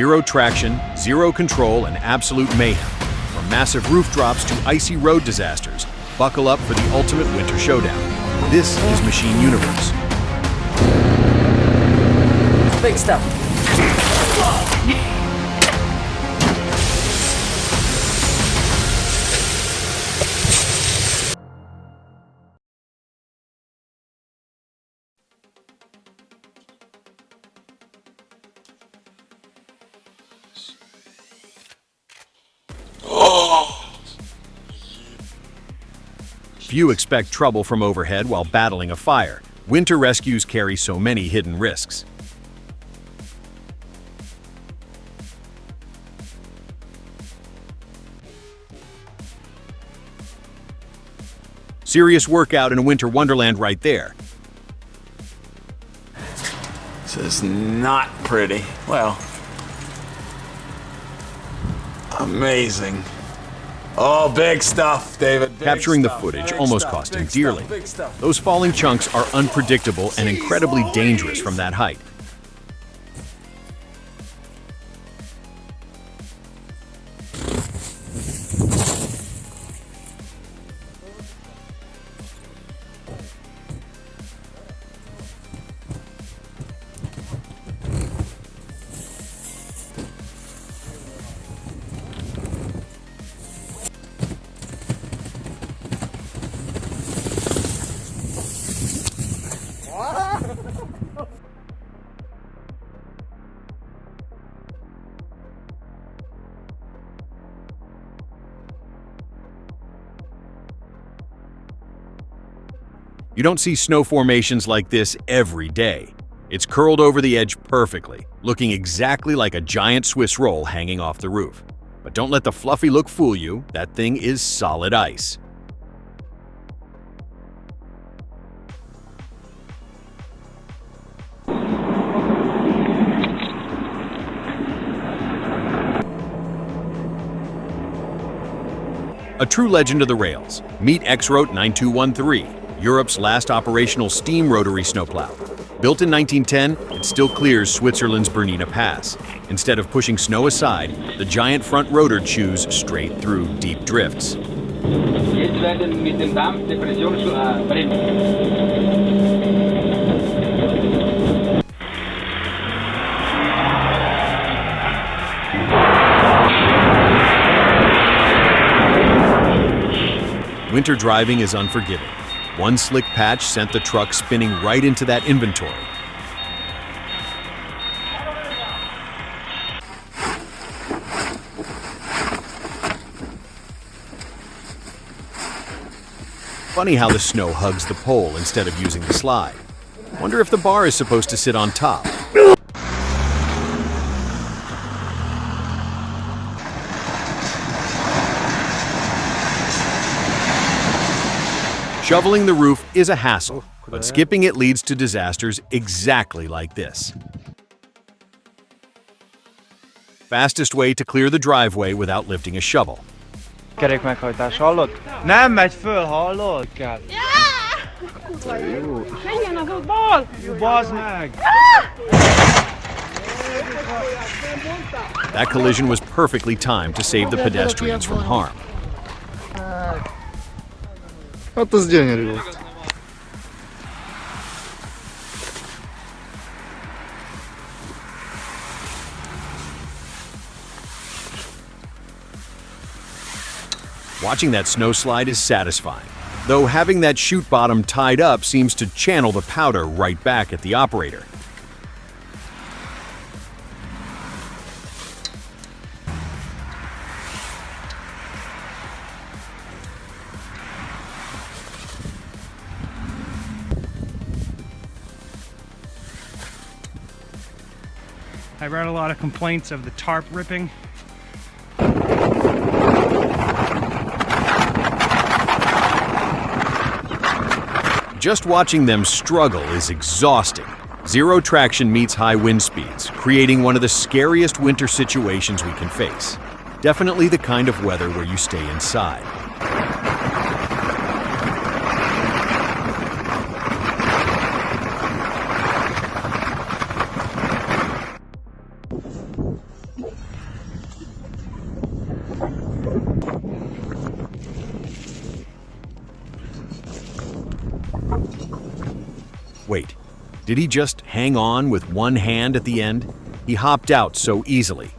Zero traction, zero control, and absolute mayhem. From massive roof drops to icy road disasters, buckle up for the ultimate winter showdown. This is Machine Universe. Big stuff. Few expect trouble from overhead while battling a fire. Winter rescues carry so many hidden risks. Serious workout in a winter wonderland right there. This is not pretty. Well, amazing. Oh, big stuff, David. Big Capturing the stuff, footage big almost stuff, cost him big dearly. stuff, big stuff. Those falling chunks are unpredictable and incredibly dangerous from that height. You don't see snow formations like this every day. It's curled over the edge perfectly, looking exactly like a giant Swiss roll hanging off the roof. But don't let the fluffy look fool you, that thing is solid ice. A true legend of the rails. Meet X-Rote 9213. Europe's last operational steam rotary snowplow. Built in 1910, it still clears Switzerland's Bernina Pass. Instead of pushing snow aside, the giant front rotor chews straight through deep drifts. Jetzt werden mit dem Dampf die Pression brennen. Winter driving is unforgiving. One slick patch sent the truck spinning right into that inventory. Funny how the snow hugs the pole instead of using the slide. Wonder if the bar is supposed to sit on top. Shoveling the roof is a hassle, but skipping it leads to disasters exactly like this. Fastest way to clear the driveway without lifting a shovel. Kerékmeghajtás, hallod? Nem megy föl, hallod? Kell. Menjen az útból! Bazd meg! That collision was perfectly timed to save the pedestrians from harm. Hát az gyönyörű volt. Watching that snow slide is satisfying, though having that chute bottom tied up seems to channel the powder right back at the operator. I read a lot of complaints of the tarp ripping. Just watching them struggle is exhausting. Zero traction meets high wind speeds, creating one of the scariest winter situations we can face. Definitely the kind of weather where you stay inside. Wait, did he just hang on with one hand at the end? He hopped out so easily.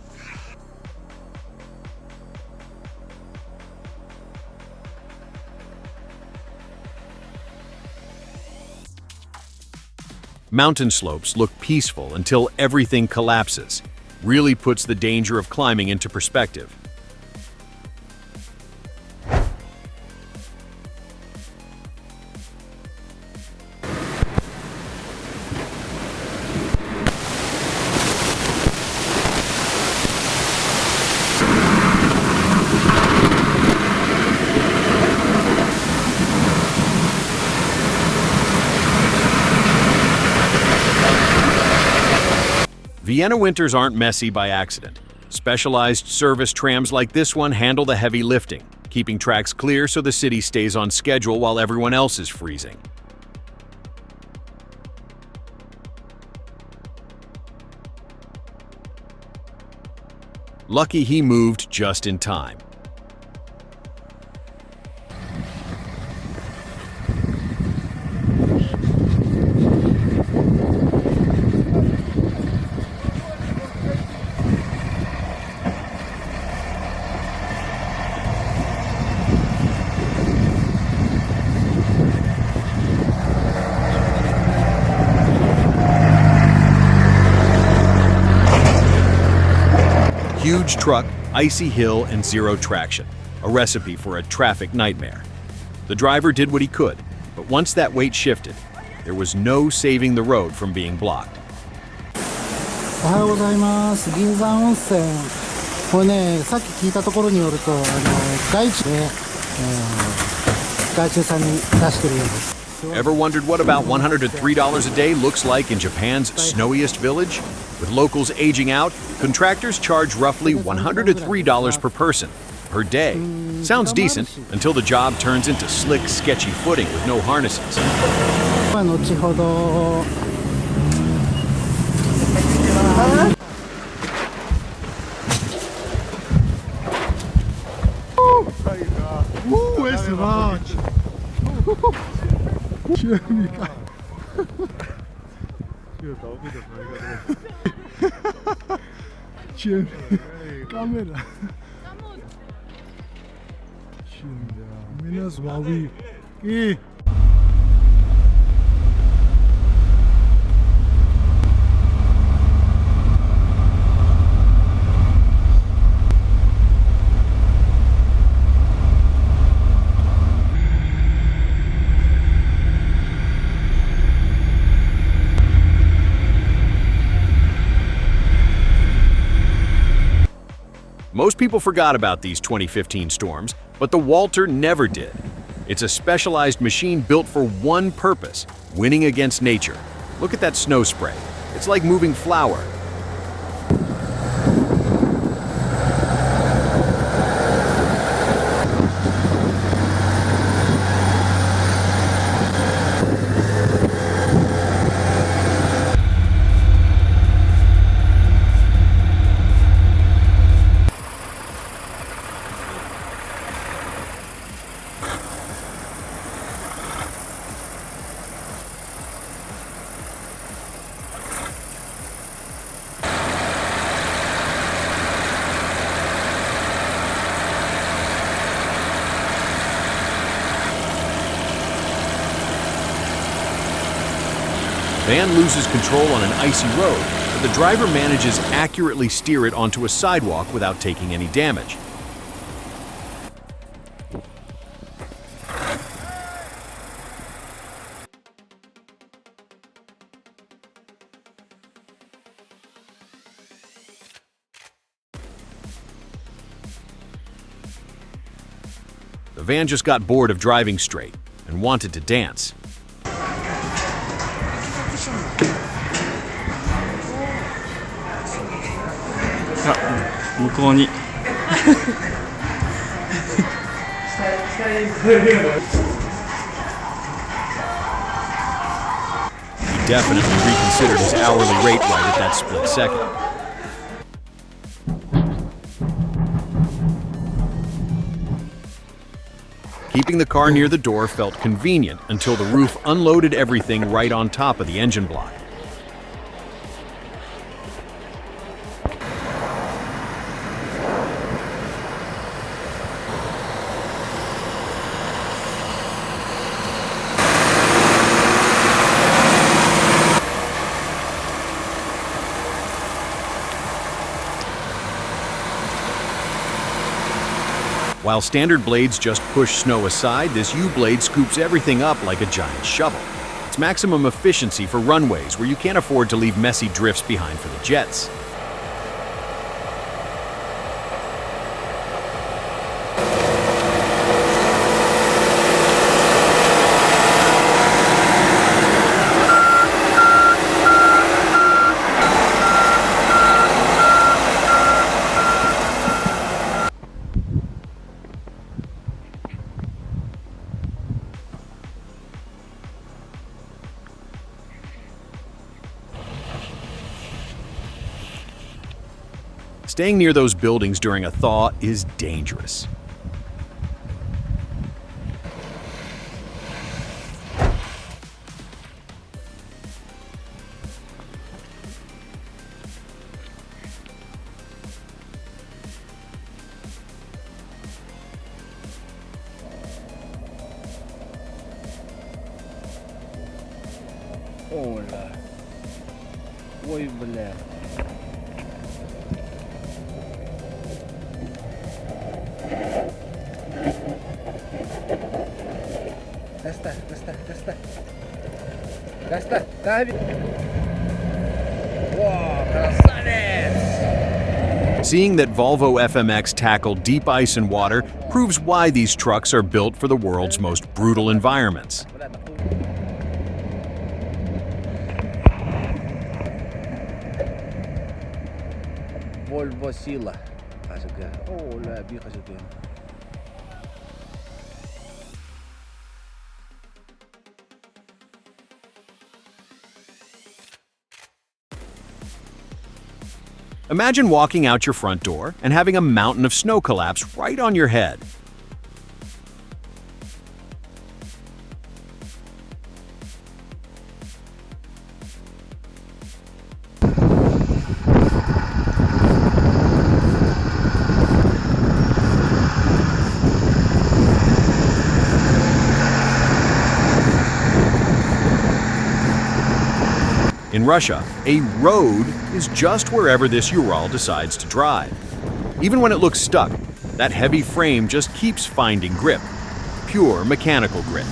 Mountain slopes look peaceful until everything collapses. Really puts the danger of climbing into perspective. Vienna winters aren't messy by accident. Specialized service trams like this one handle the heavy lifting, keeping tracks clear so the city stays on schedule while everyone else is freezing. Lucky he moved just in time. Huge truck, icy hill, and zero traction. A recipe for a traffic nightmare. The driver did what he could, but once that weight shifted, there was no saving the road from being blocked. おはようございます。銀山温泉。これね、さっき聞いたところによると、外地で、外注さんに出してるようです。 Ever wondered what about $103 a day looks like in Japan's snowiest village? With locals aging out, contractors charge roughly $103 per person, per day. Sounds decent until the job turns into slick, sketchy footing with no harnesses. 後ほど。 It's large. Камера. Меня звали. И Most people forgot about these 2015 storms, but the Walter never did. It's a specialized machine built for one purpose: winning against nature. Look at that snow spray. It's like moving flour. Van loses control on an icy road, but the driver manages accurately steer it onto a sidewalk without taking any damage. The van just got bored of driving straight and wanted to dance. 向こうに He definitely reconsidered his hourly rate right at that split second. Keeping the car near the door felt convenient until the roof unloaded everything right on top of the engine block. While standard blades just push snow aside, this U-blade scoops everything up like a giant shovel. It's maximum efficiency for runways where you can't afford to leave messy drifts behind for the jets. Staying near those buildings during a thaw is dangerous. Hola. Ой, бля. Seeing that Volvo FMX tackled deep ice and water proves why these trucks are built for the world's most brutal environments. Volvo sila. Hola, Imagine walking out your front door and having a mountain of snow collapse right on your head. In Russia, a road is just wherever this Ural decides to drive. Even when it looks stuck, that heavy frame just keeps finding grip. Pure mechanical grip.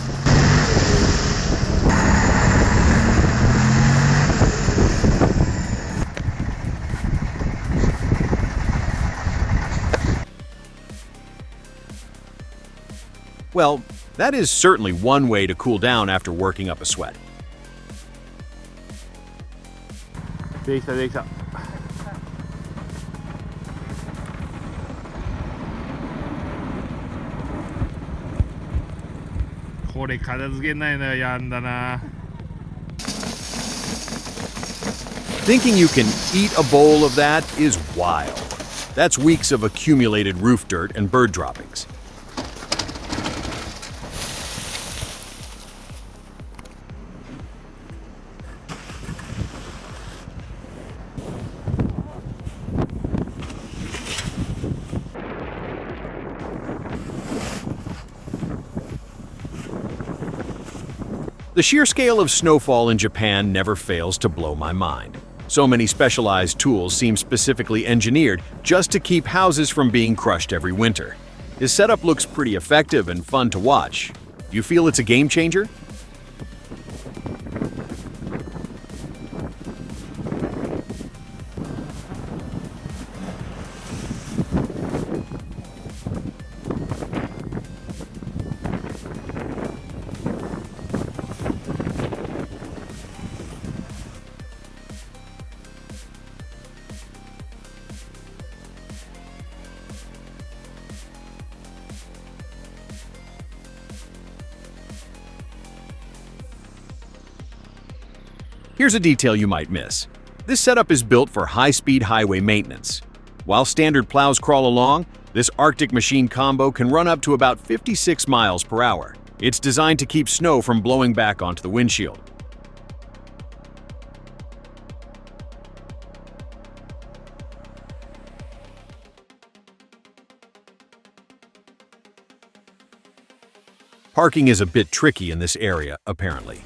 Well, that is certainly one way to cool down after working up a sweat. できたできた。これ片付けないのよ、やんだな。Thinking you can eat a bowl of that is wild. That's weeks of accumulated roof dirt and bird droppings. The sheer scale of snowfall in Japan never fails to blow my mind. So many specialized tools seem specifically engineered just to keep houses from being crushed every winter. His setup looks pretty effective and fun to watch. Do you feel it's a game changer? Here's a detail you might miss. This setup is built for high-speed highway maintenance. While standard plows crawl along, This Arctic machine combo can run up to about 56 miles per hour. It's designed to keep snow from blowing back onto the windshield. Parking is a bit tricky in this area, apparently.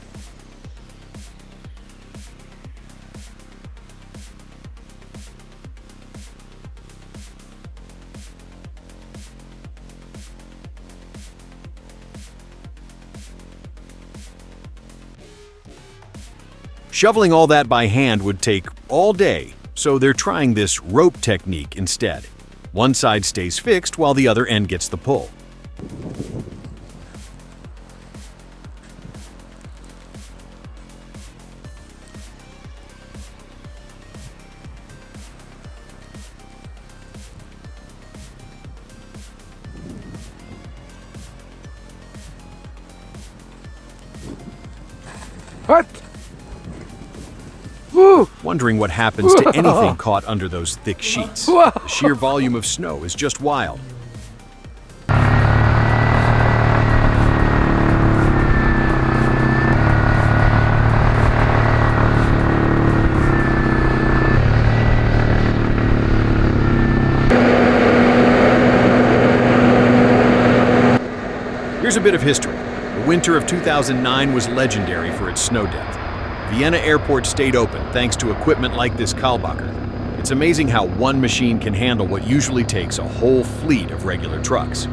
Shoveling all that by hand would take all day, so they're trying this rope technique instead. One side stays fixed while the other end gets the pull. What? Wondering what happens to anything caught under those thick sheets. The sheer volume of snow is just wild. Here's a bit of history. The winter of 2009 was legendary for its snow depth. Vienna Airport stayed open thanks to equipment like this Kahlbacher. It's amazing how one machine can handle what usually takes a whole fleet of regular trucks.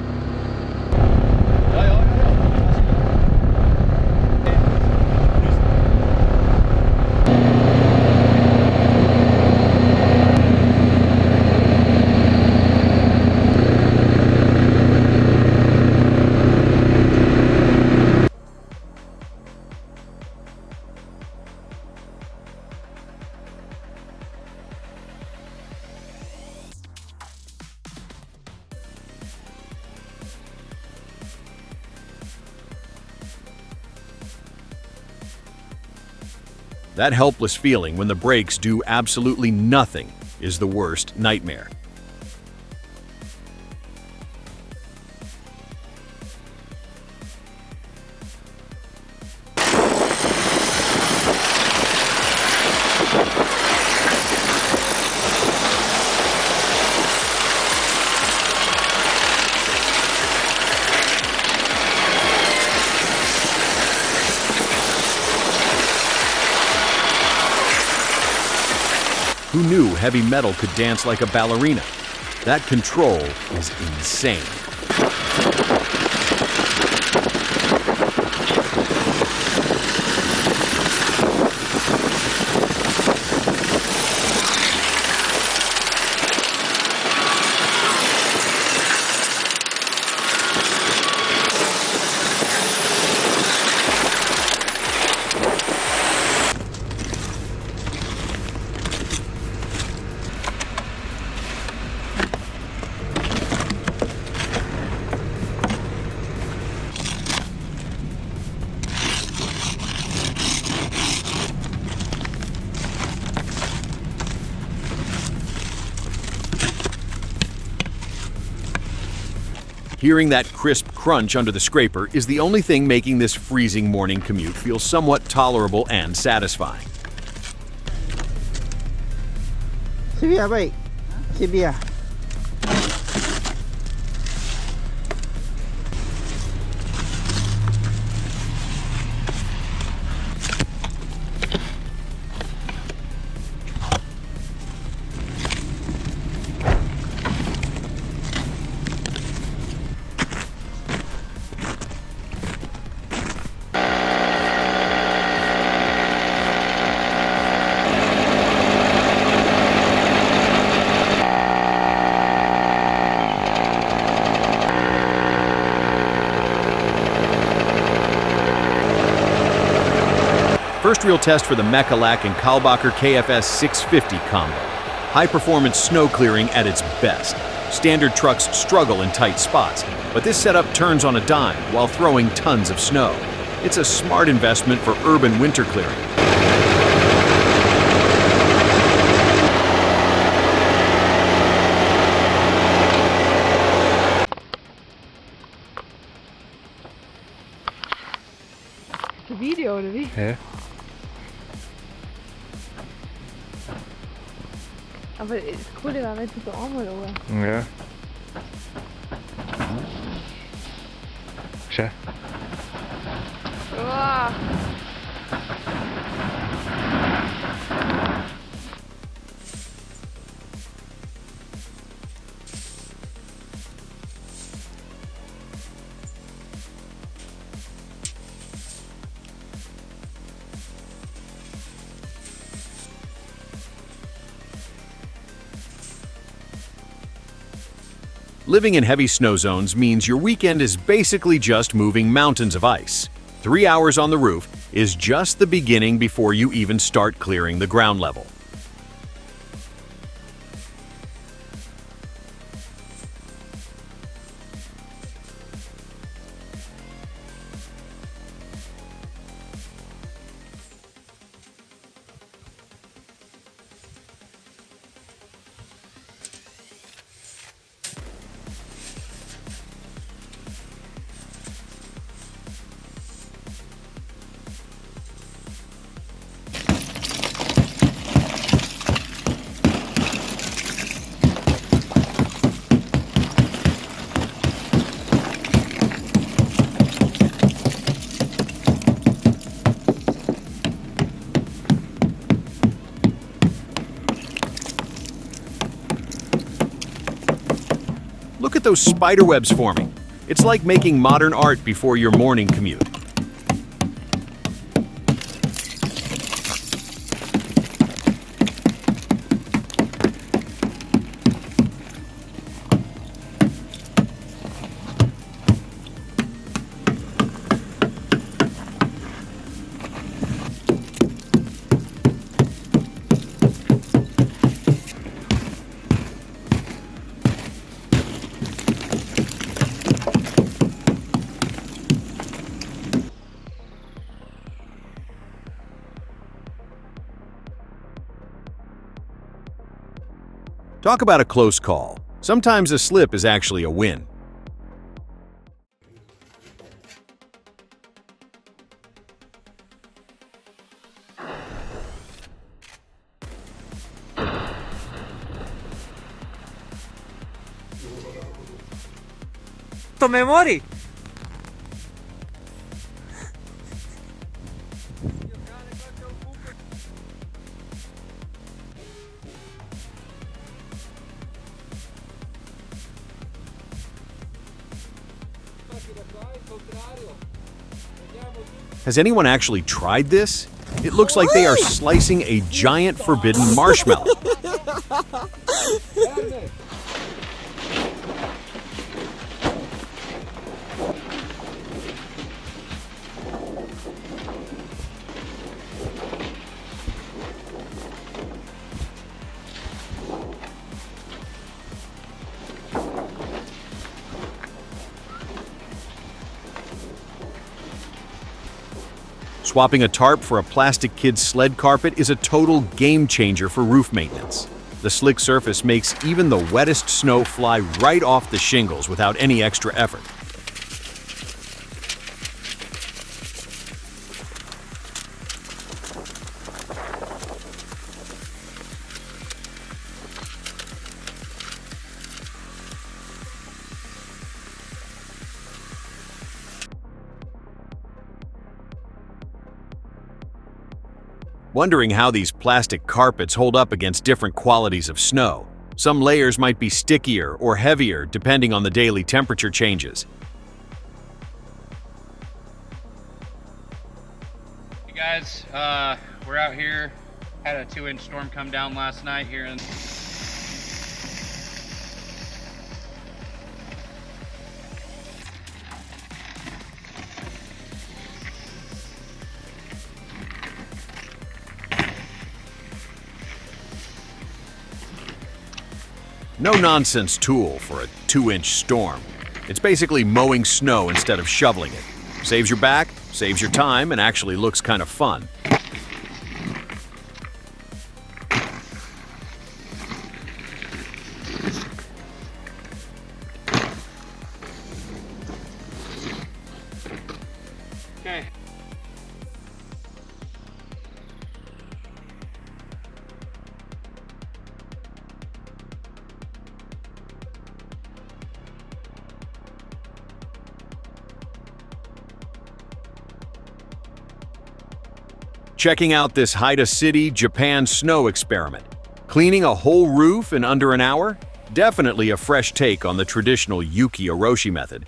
That helpless feeling when the brakes do absolutely nothing is the worst nightmare. Who knew heavy metal could dance like a ballerina? That control is insane. Hearing that crisp crunch under the scraper is the only thing making this freezing morning commute feel somewhat tolerable and satisfying. Severe, baik. Severe. First real test for the Mechalak and Kahlbacher KFS 650 combo. High-performance snow clearing at its best. Standard trucks struggle in tight spots, but this setup turns on a dime while throwing tons of snow. It's a smart investment for urban winter clearing. Ja. Aber das Coole war, wenn du da einmal runter. Ja. Schau. Wow. Living in heavy snow zones means your weekend is basically just moving mountains of ice. 3 hours on the roof is just the beginning before you even start clearing the ground level. Look at those spider webs forming. It's like making modern art before your morning commute. Talk about a close call. Sometimes a slip is actually a win. To me mori! Has anyone actually tried this? It looks like they are slicing a giant forbidden marshmallow. Swapping a tarp for a plastic kid's sled carpet is a total game changer for roof maintenance. The slick surface makes even the wettest snow fly right off the shingles without any extra effort. Wondering how these plastic carpets hold up against different qualities of snow. Some layers might be stickier or heavier depending on the daily temperature changes. Hey guys, we're out here. Had a 2-inch storm come down last night here in No-nonsense tool for a 2-inch storm. It's basically mowing snow instead of shoveling it. Saves your back, saves your time, and actually looks kind of fun. Okay. Checking out this Haida City, Japan snow experiment. Cleaning a whole roof in under an hour? Definitely a fresh take on the traditional Yuki Oroshi method.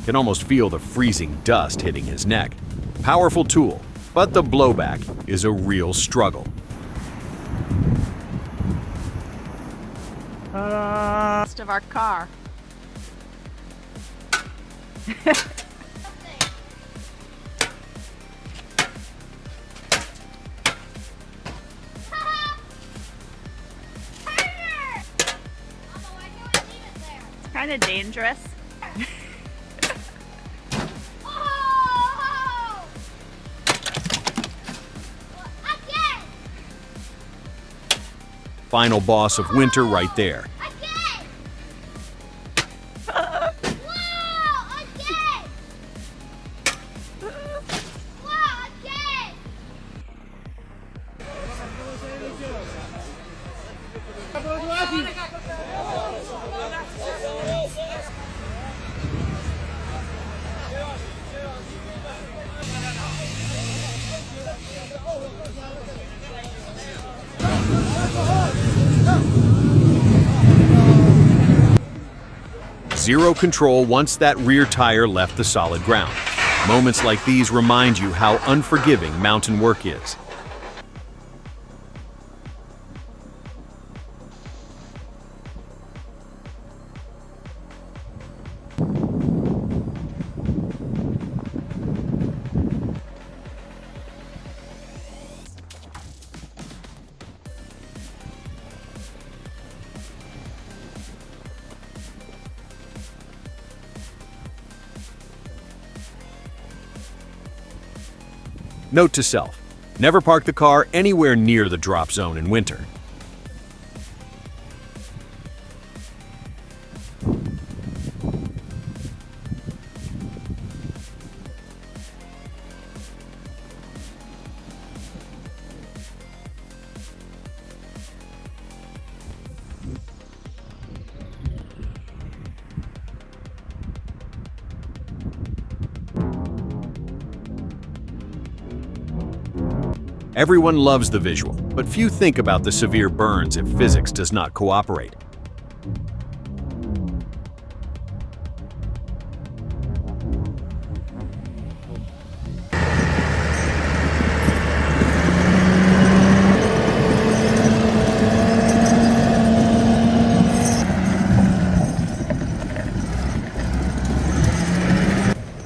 Can almost feel the freezing dust hitting his neck. Powerful tool, but the blowback is a real struggle. Rest of our car. It's kind of dangerous. Final boss of winter right there. Zero control once that rear tire left the solid ground. Moments like these remind you how unforgiving mountain work is. Note to self, never park the car anywhere near the drop zone in winter. Everyone loves the visual, but few think about the severe burns if physics does not cooperate.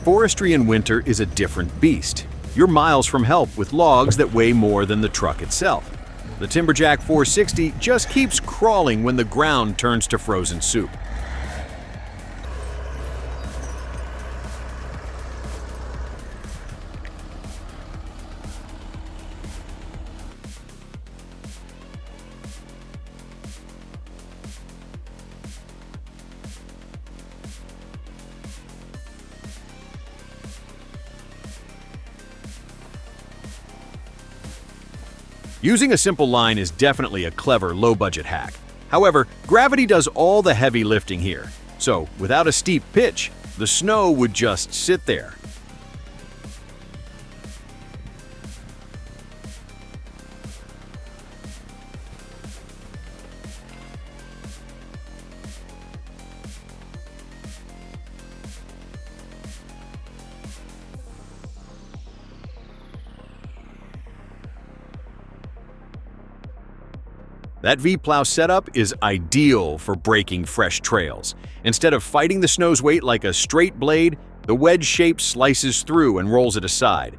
Forestry in winter is a different beast. You're miles from help with logs that weigh more than the truck itself. The Timberjack 460 just keeps crawling when the ground turns to frozen soup. Using a simple line is definitely a clever low-budget hack. However, gravity does all the heavy lifting here, so without a steep pitch, the snow would just sit there. That V-plow setup is ideal for breaking fresh trails. Instead of fighting the snow's weight like a straight blade, the wedge shape slices through and rolls it aside.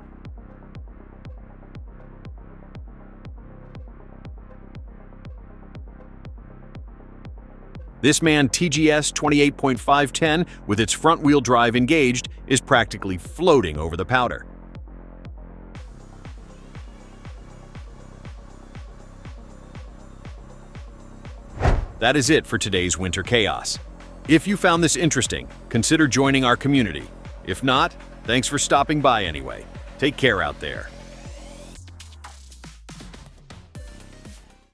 This Man TGS 28.510, with its front-wheel drive engaged, is practically floating over the powder. That is it for today's winter chaos. If you found this interesting, consider joining our community. If not, thanks for stopping by anyway. Take care out there.